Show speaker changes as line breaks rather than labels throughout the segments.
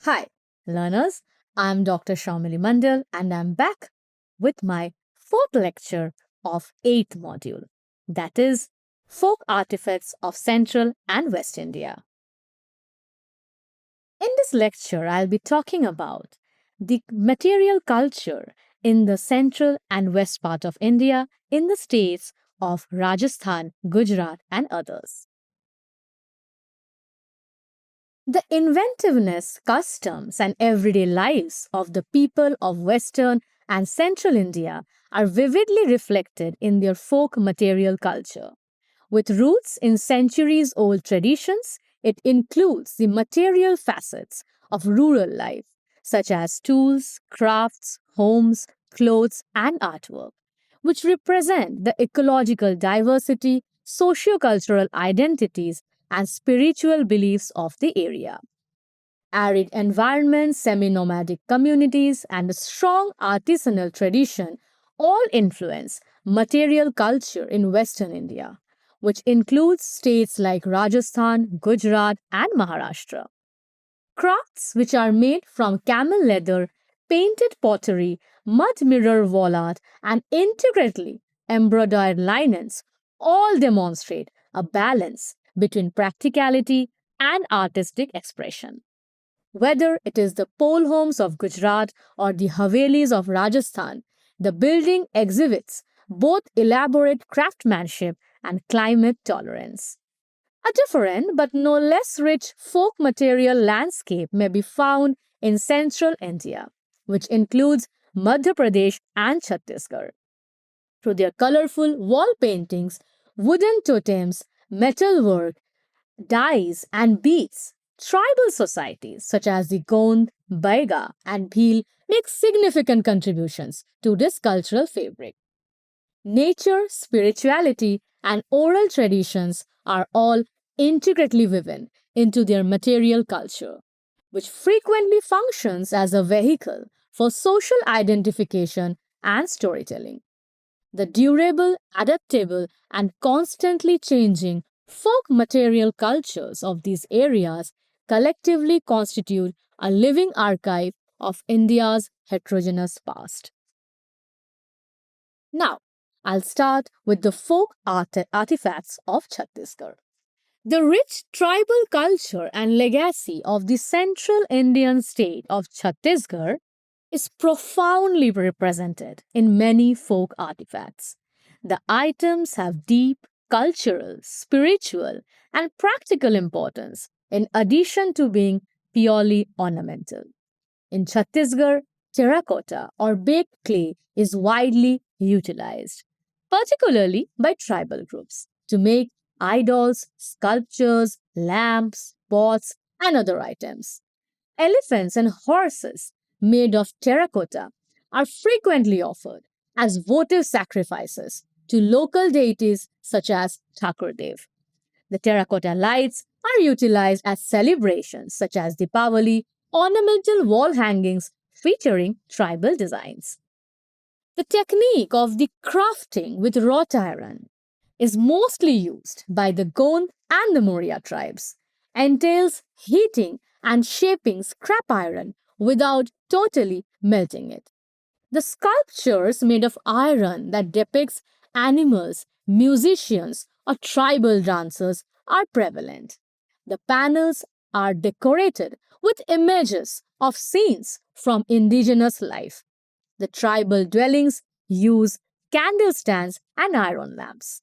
Hi, learners. I'm Dr. Shamili Mandal and I'm back with my fourth lecture of 8th module. That is Folk Artifacts of Central and West India. In this lecture, I'll be talking about the material culture in the central and west part of India in the states of Rajasthan, Gujarat, and others. The inventiveness, customs, and everyday lives of the people of Western and Central India are vividly reflected in their folk material culture. With roots in centuries old traditions, it includes the material facets of rural life, such as tools, crafts, homes, clothes, and artwork, which represent the ecological diversity, socio-cultural identities, and spiritual beliefs of the area. Arid environments, semi nomadic communities, and a strong artisanal tradition all influence material culture in Western India, which includes states like Rajasthan, Gujarat, and Maharashtra. Crafts which are made from camel leather, painted pottery, mud mirror wall art, and intricately embroidered linens all demonstrate a balance between practicality and artistic expression. Whether it is the pole homes of Gujarat or the Havelis of Rajasthan, the building exhibits both elaborate craftsmanship and climate tolerance. A different but no less rich folk material landscape may be found in central India, which includes Madhya Pradesh and Chhattisgarh. Through their colorful wall paintings, wooden totems, metalwork, dyes, and beads, tribal societies such as the Gond, Baiga, and Bhil make significant contributions to this cultural fabric. Nature, spirituality, and oral traditions are all intricately woven into their material culture, which frequently functions as a vehicle for social identification and storytelling. The durable, adaptable, and constantly changing folk material cultures of these areas collectively constitute a living archive of India's heterogeneous past. Now, I'll start with the folk artifacts of Chhattisgarh. The rich tribal culture and legacy of the central Indian state of Chhattisgarh is profoundly represented in many folk artifacts. The items have deep cultural, spiritual, and practical importance in addition to being purely ornamental. In Chhattisgarh, terracotta or baked clay is widely utilized, particularly by tribal groups, to make idols, sculptures, lamps, pots, and other items. Elephants and horses made of terracotta are frequently offered as votive sacrifices to local deities such as Thakurdev. The terracotta lights are utilized at celebrations such as Deepavali, ornamental wall hangings featuring tribal designs. The technique of the crafting with wrought iron is mostly used by the Gond and the Moria tribes, entails heating and shaping scrap iron without totally melting it. The sculptures made of iron that depicts animals, musicians, or tribal dancers are prevalent. The panels are decorated with images of scenes from indigenous life. The tribal dwellings use candle stands and iron lamps.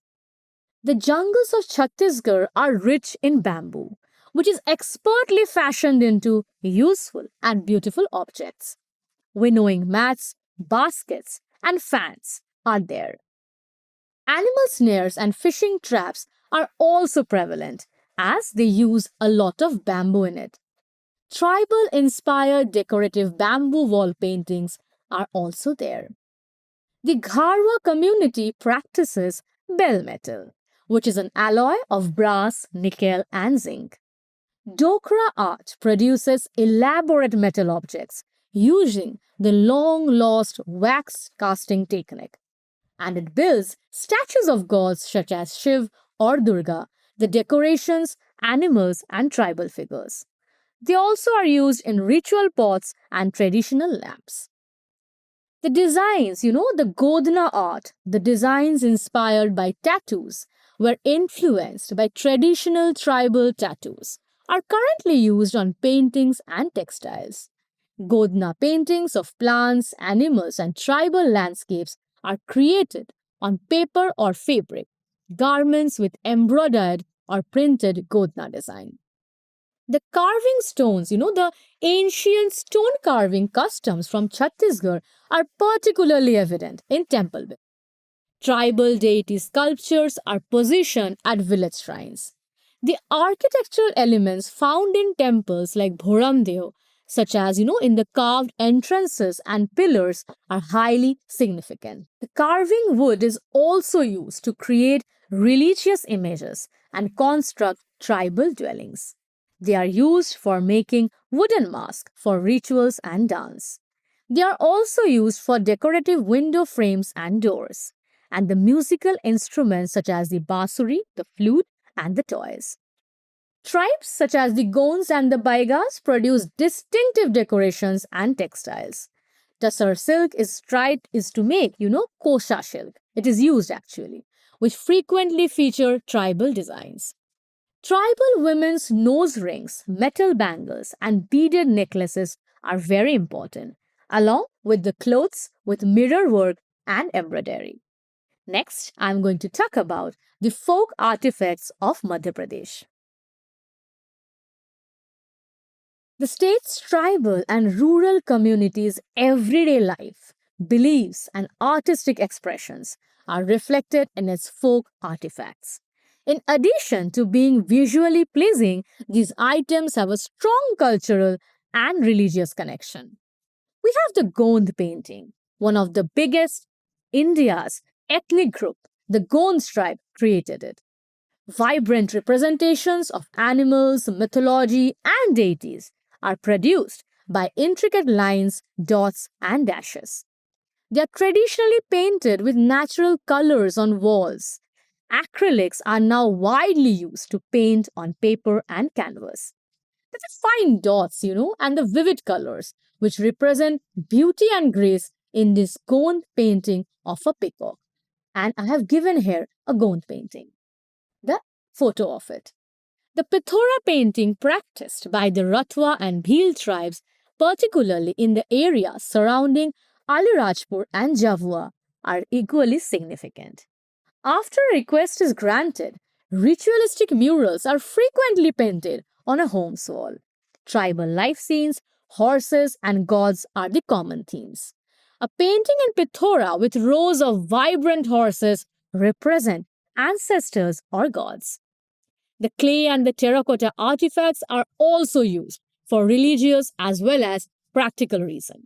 The jungles of Chhattisgarh are rich in bamboo, which is expertly fashioned into useful and beautiful objects. Winnowing mats, baskets, and fans are there. Animal snares and fishing traps are also prevalent as they use a lot of bamboo in it. Tribal inspired decorative bamboo wall paintings are also there. The Gharwa community practices bell metal, which is an alloy of brass, nickel, and zinc. Dokra art produces elaborate metal objects using the long lost wax casting technique, and it builds statues of gods such as Shiv or Durga, the decorations, animals, and tribal figures. They also are used in ritual pots and traditional lamps. The designs, the Godna art, the designs inspired by tattoos, were influenced by traditional tribal tattoos, are currently used on paintings and textiles. Godna paintings of plants, animals, and tribal landscapes are created on paper or fabric, garments with embroidered or printed Godna design. The carving stones, the ancient stone carving customs from Chhattisgarh are particularly evident in temple buildings. Tribal deity sculptures are positioned at village shrines. The architectural elements found in temples like Bhoramdeo, such as in the carved entrances and pillars, are highly significant. The carving wood is also used to create religious images and construct tribal dwellings. They are used for making wooden masks for rituals and dance. They are also used for decorative window frames and doors, and the musical instruments such as the basuri, the flute, and the toys. Tribes such as the Gonds and the Baigas produce distinctive decorations and textiles. Tussar silk is to make, kosha silk. It is used actually, which frequently feature tribal designs. Tribal women's nose rings, metal bangles, and beaded necklaces are very important, along with the clothes with mirror work and embroidery. Next, I'm going to talk about the folk artifacts of Madhya Pradesh. The state's tribal and rural communities' everyday life, beliefs, and artistic expressions are reflected in its folk artifacts. In addition to being visually pleasing, these items have a strong cultural and religious connection. We have the Gond painting, one of the biggest India's ethnic group, the Gond tribe, created it. Vibrant representations of animals, mythology, and deities are produced by intricate lines, dots, and dashes. They are traditionally painted with natural colors on walls. Acrylics are now widely used to paint on paper and canvas. There are fine dots, and the vivid colors, which represent beauty and grace in this Gond painting of a peacock. And I have given here a Gond painting, the photo of it. The Pithora painting practiced by the Rathwa and Bhil tribes, particularly in the area surrounding Alirajpur and Javua, are equally significant. After a request is granted, ritualistic murals are frequently painted on a home's wall. Tribal life scenes, horses, and gods are the common themes. A painting in Pithora with rows of vibrant horses represent ancestors or gods. The clay and the terracotta artifacts are also used for religious as well as practical reasons.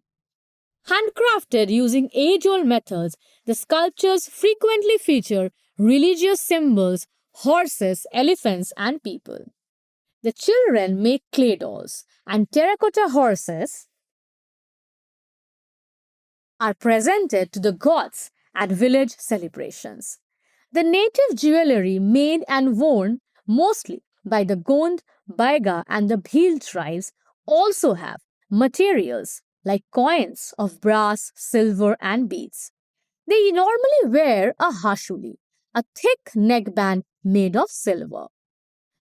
Handcrafted using age old methods, the sculptures frequently feature religious symbols, horses, elephants, and people. The children make clay dolls, and terracotta horses are presented to the gods at village celebrations. The native jewelry made and worn mostly by the Gond, Baiga, and the Bhil tribes also have materials like coins of brass, silver, and beads. They normally wear a hashuli, a thick neckband made of silver.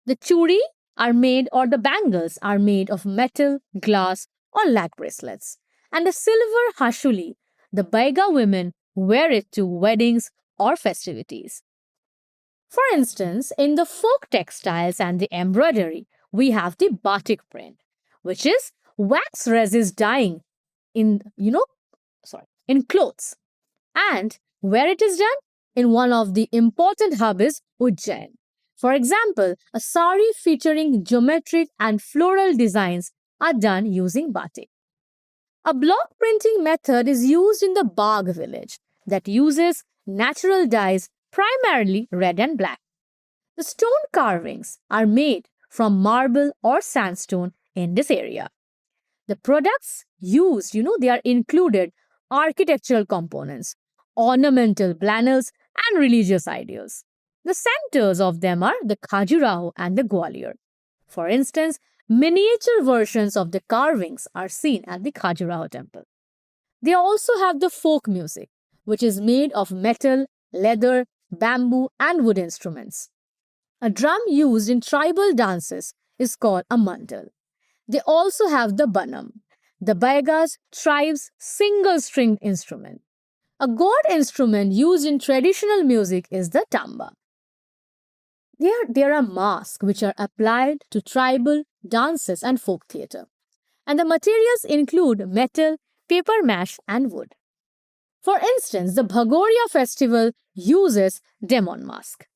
The churi are made or the bangles are made of metal, glass, or lag bracelets. And the silver hashuli, the Baiga women wear it to weddings or festivities. For instance, in the folk textiles and the embroidery, we have the batik print, which is wax resist dyeing in, in clothes. And where it is done? In one of the important hubs is Ujjain. For example, a sari featuring geometric and floral designs are done using batik. A block printing method is used in the Bagh village that uses natural dyes, primarily red and black. The stone carvings are made from marble or sandstone in this area. The products used, they are included architectural components, ornamental banners, and religious ideals. The centers of them are the Khajuraho and the Gwalior. For instance, Miniature versions of the carvings are seen at the Khajuraho temple. They also have the folk music, which is made of metal, leather, bamboo, and wood instruments. A drum used in tribal dances is called a mandal. They also have the banam, the Baiga's tribe's single stringed instrument. A god instrument used in traditional music is the tamba. There are masks which are applied to tribal dances and folk theatre. And the materials include metal, paper mache, and wood. For instance, the Bhagoria festival uses demon mask.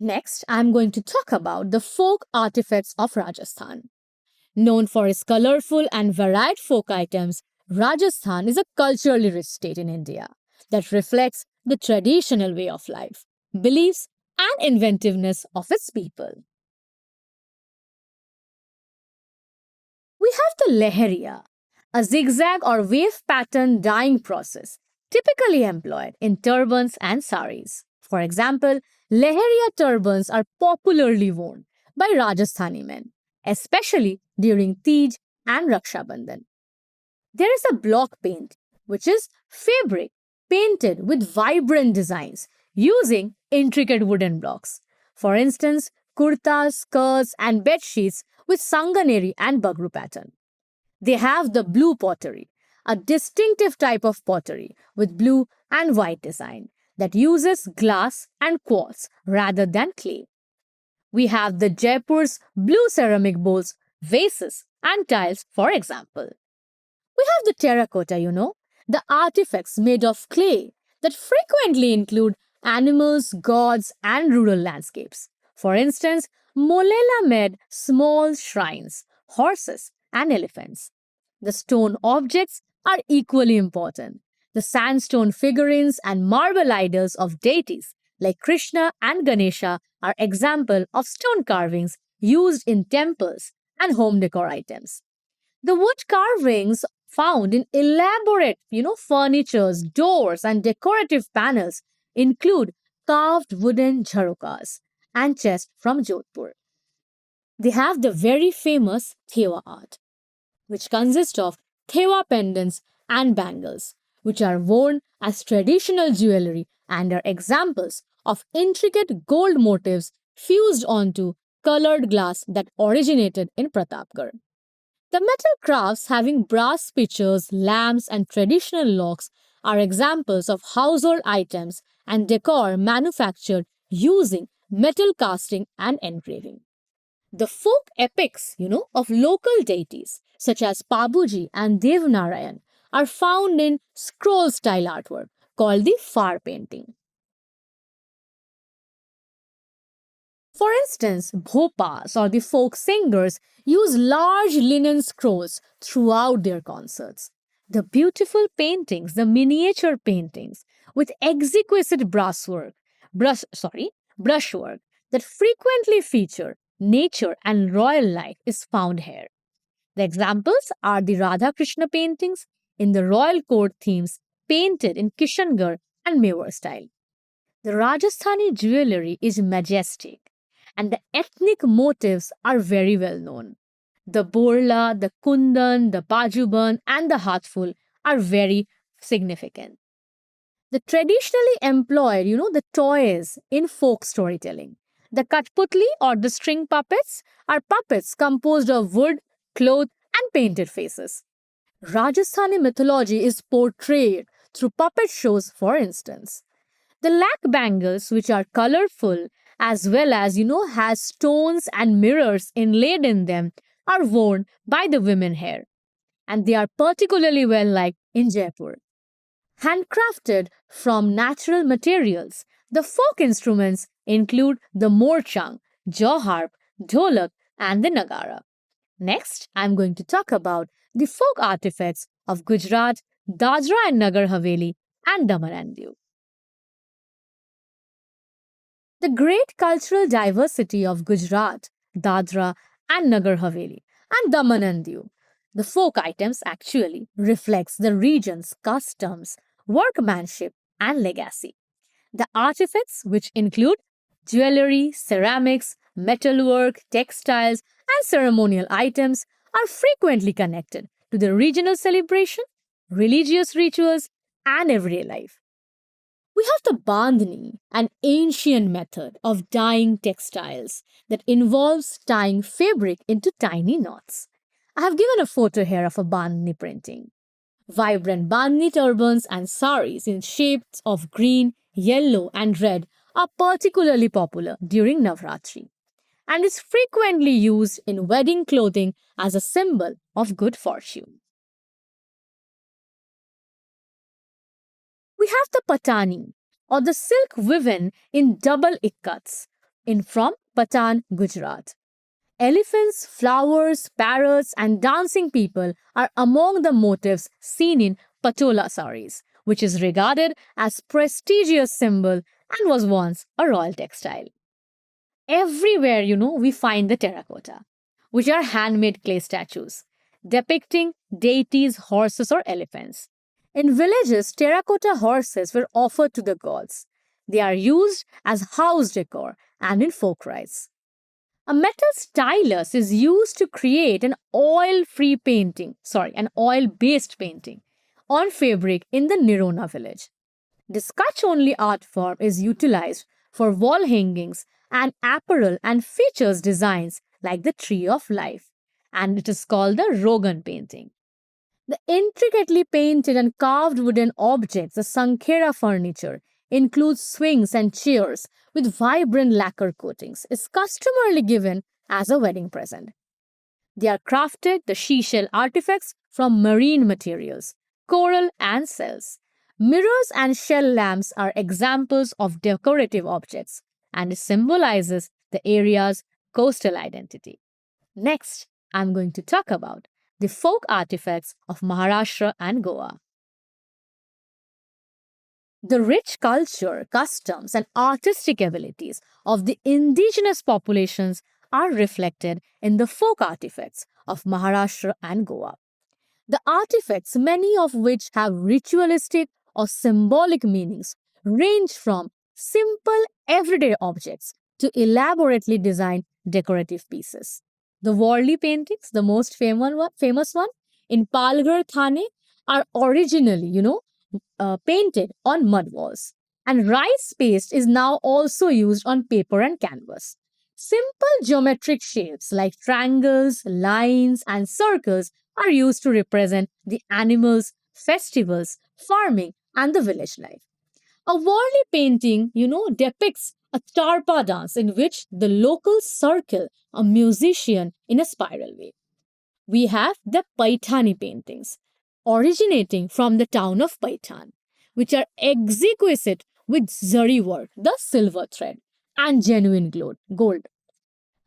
Next, I am going to talk about the folk artifacts of Rajasthan. Known for its colorful and varied folk items, Rajasthan is a culturally rich state in India that reflects the traditional way of life, beliefs, and inventiveness of its people. We have the leheria, a zigzag or wave pattern dyeing process typically employed in turbans and saris. For example, leheria turbans are popularly worn by Rajasthani men, especially during Tej and Raksha Bandhan. There is a block paint, which is fabric painted with vibrant designs using intricate wooden blocks. For instance, kurtas, skirts, and bed sheets with sanganeri and bagru pattern. They have the blue pottery, a distinctive type of pottery with blue and white design that uses glass and quartz rather than clay. We have the Jaipur's blue ceramic bowls, vases, and tiles, for example. We have the terracotta, the artifacts made of clay that frequently include animals, gods, and rural landscapes. For instance, Molela made small shrines, horses, and elephants. The stone objects are equally important. The sandstone figurines and marble idols of deities like Krishna and Ganesha are examples of stone carvings used in temples and home decor items. The wood carvings found in elaborate, furnitures, doors, and decorative panels include carved wooden jharokas and chests from Jodhpur. They have the very famous Thewa art, which consists of Thewa pendants and bangles, which are worn as traditional jewelry and are examples of intricate gold motifs fused onto colored glass that originated in Pratapgarh. The metal crafts having brass pitchers, lamps, and traditional locks are examples of household items and decor manufactured using metal casting and engraving. The folk epics, of local deities such as Pabuji and Devnarayan are found in scroll style artwork called the far painting. For instance, bhopas or the folk singers use large linen scrolls throughout their concerts. The beautiful paintings, the miniature paintings with exquisite brushwork that frequently feature nature and royal life is found here. The examples are the Radha Krishna paintings in the royal court themes painted in Kishangarh and Mewar style. The Rajasthani jewelry is majestic and the ethnic motifs are very well known. The borla, the kundan, the pajuban, and the hathful are very significant. The traditionally employed, the toys in folk storytelling. The Katputli or the string puppets are puppets composed of wood, cloth, and painted faces. Rajasthani mythology is portrayed through puppet shows, for instance. The lac bangles, which are colorful as well as, has stones and mirrors inlaid in them, are worn by the women here. And they are particularly well liked in Jaipur. Handcrafted from natural materials, the folk instruments include the morchang, jaw harp, dholak, and the nagara. Next, I'm going to talk about the folk artifacts of Gujarat, Dadra and Nagar Haveli, and Daman and Diu. The great cultural diversity of Gujarat, Dadra, and Nagar Haveli, and Daman and Diu. The folk items actually reflects the region's customs, workmanship, and legacy. The artifacts, which include Jewelry, ceramics, metalwork, textiles, and ceremonial items are frequently connected to the regional celebration, religious rituals, and everyday life. We have the bandhani, an ancient method of dyeing textiles that involves tying fabric into tiny knots. I have given a photo here of a bandhani printing. Vibrant bandhani turbans and saris in shapes of green, yellow, and red are particularly popular during Navratri and is frequently used in wedding clothing as a symbol of good fortune. We have the patani, or the silk woven in double ikkats, in from Patan, Gujarat. Elephants, flowers, parrots, and dancing people are among the motifs seen in patola saris, which is regarded as prestigious symbol and was once a royal textile. Everywhere, we find the terracotta, which are handmade clay statues depicting deities, horses, or elephants. In villages, terracotta horses were offered to the gods. They are used as house decor and in folk rites. A metal stylus is used to create an oil-based painting on fabric in the Nirona village. The Scotch only art form is utilized for wall hangings and apparel and features designs like the Tree of Life, and it is called the Rogan painting. The intricately painted and carved wooden objects, the Sankhera furniture, includes swings and chairs with vibrant lacquer coatings, is customarily given as a wedding present. They are crafted, the seashell artifacts, from marine materials, coral, and shells. Mirrors and shell lamps are examples of decorative objects and it symbolizes the area's coastal identity. Next, I'm going to talk about the folk artifacts of Maharashtra and Goa. The rich culture, customs, and artistic abilities of the indigenous populations are reflected in the folk artifacts of Maharashtra and Goa. The artifacts, many of which have ritualistic or symbolic meanings, range from simple everyday objects to elaborately designed decorative pieces. The Worli paintings, the most famous one in Palghar, Thane, are originally, painted on mud walls. And rice paste is now also used on paper and canvas. Simple geometric shapes like triangles, lines, and circles are used to represent the animals, festivals, farming, and the village life. A Worli painting, depicts a tarpa dance in which the locals circle a musician in a spiral way. We have the Paithani paintings, originating from the town of Paithan, which are exquisite with zari work, the silver thread, and genuine gold.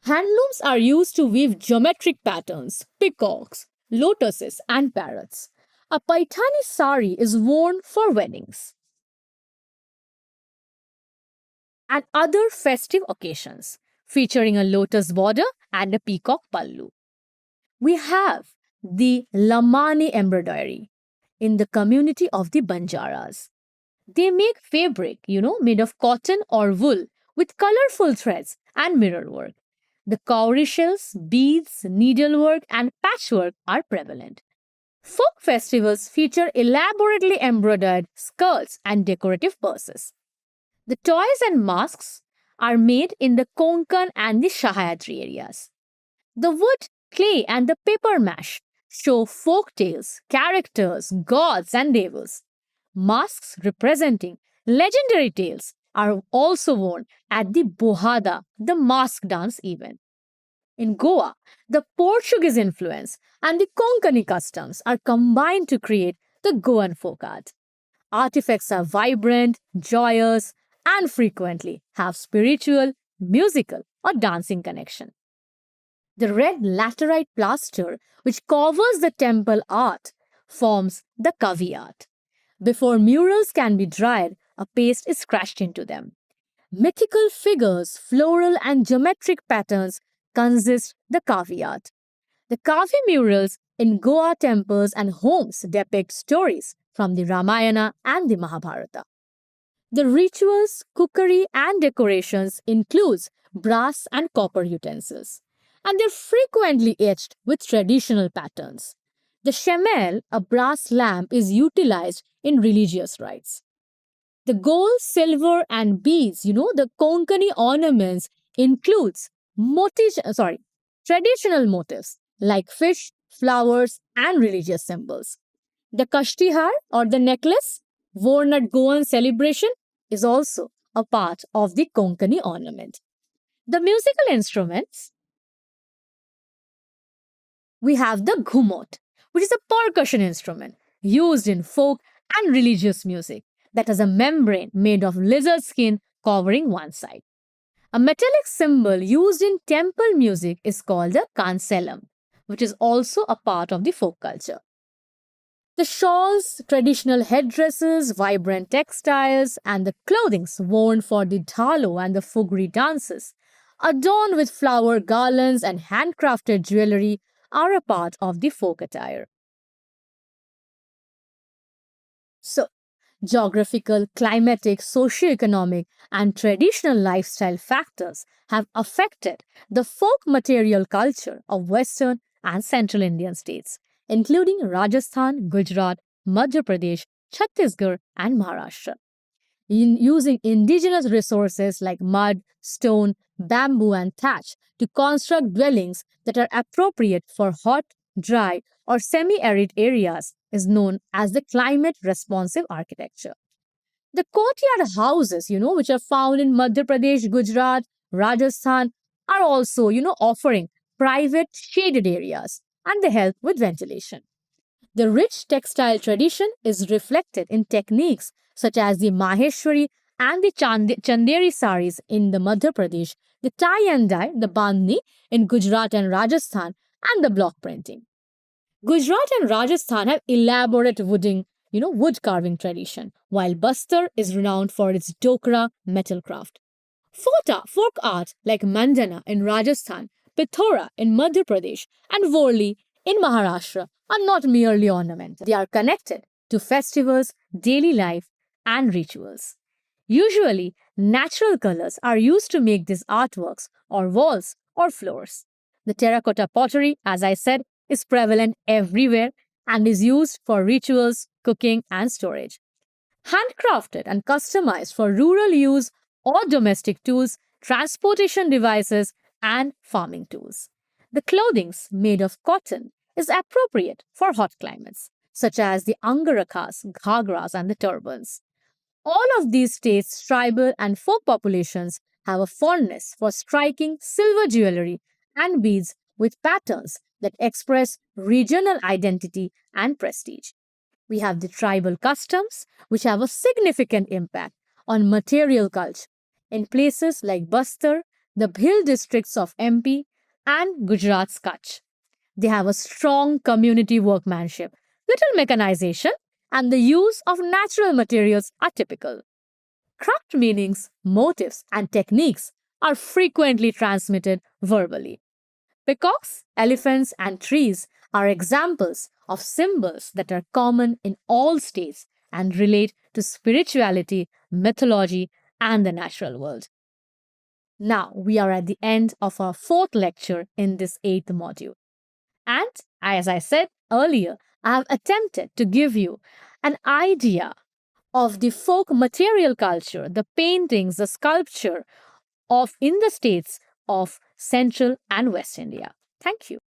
Handlooms are used to weave geometric patterns, peacocks, lotuses, and parrots. A Paithani sari is worn for weddings and other festive occasions, featuring a lotus border and a peacock pallu. We have the Lamani embroidery in the community of the Banjaras. They make fabric, made of cotton or wool with colorful threads and mirror work. The cowrie shells, beads, needlework, and patchwork are prevalent. Folk festivals feature elaborately embroidered skirts and decorative purses. The toys and masks are made in the Konkan and the Sahyadri areas. The wood, clay, and the paper mash show folk tales, characters, gods, and devils. Masks representing legendary tales are also worn at the Bohada, the mask dance event. In Goa, the Portuguese influence and the Konkani customs are combined to create the Goan folk art. Artifacts are vibrant, joyous, and frequently have spiritual, musical, or dancing connection. The red laterite plaster, which covers the temple art, forms the Kavi art. Before murals can be dried, a paste is scratched into them. Mythical figures, floral and geometric patterns consist the Kavi art. The Kavi murals in Goa temples and homes depict stories from the Ramayana and the Mahabharata. The rituals, cookery, and decorations includes brass and copper utensils, and they're frequently etched with traditional patterns. The shemel, a brass lamp, is utilized in religious rites. The gold, silver, and beads, the Konkani ornaments includes traditional motifs like fish, flowers, and religious symbols. The kashtihar or the necklace worn at Goan celebration is also a part of the Konkani ornament. The musical instruments, we have the ghumot, which is a percussion instrument used in folk and religious music that has a membrane made of lizard skin covering one side. A metallic cymbal used in temple music is called the kanselam, which is also a part of the folk culture. The shawls, traditional headdresses, vibrant textiles, and the clothings worn for the dhalo and the fugri dances, adorned with flower garlands and handcrafted jewelry, are a part of the folk attire. So, geographical, climatic, socio-economic, and traditional lifestyle factors have affected the folk material culture of Western and Central Indian states, including Rajasthan, Gujarat, Madhya Pradesh, Chhattisgarh, and Maharashtra. In using indigenous resources like mud, stone, bamboo, and thatch to construct dwellings that are appropriate for hot, dry, or semi arid areas is known as the climate responsive architecture. The courtyard houses, which are found in Madhya Pradesh, Gujarat, Rajasthan, are also, offering private shaded areas and they help with ventilation. The rich textile tradition is reflected in techniques such as the Maheshwari and the Chanderi saris in the Madhya Pradesh, the tie and dye, the bandhni in Gujarat and Rajasthan, and the block printing. Gujarat and Rajasthan have elaborate wood carving tradition, while Bastar is renowned for its dokra metal craft. Folk art like Mandana in Rajasthan, Pithora in Madhya Pradesh, and Worli in Maharashtra are not merely ornamental. They are connected to festivals, daily life, and rituals. Usually, natural colors are used to make these artworks or walls or floors. The terracotta pottery, as I said, is prevalent everywhere and is used for rituals, cooking, and storage. Handcrafted and customized for rural use or domestic tools, transportation devices, and farming tools. The clothings made of cotton is appropriate for hot climates, such as the angarakas, ghagras, and the turbans. All of these states' tribal and folk populations have a fondness for striking silver jewelry and beads with patterns that express regional identity and prestige. We have the tribal customs, which have a significant impact on material culture in places like Bastar, the Bhil districts of MP, and Gujarat's Kutch. They have a strong community workmanship, little mechanization, and the use of natural materials are typical. Craft meanings, motifs, and techniques are frequently transmitted verbally. Peacocks, elephants, and trees are examples of symbols that are common in all states and relate to spirituality, mythology, and the natural world. Now we are at the end of our fourth lecture in this eighth module. And as I said earlier, I have attempted to give you an idea of the folk material culture, the paintings, the sculpture of in the states of Central and West India. Thank you.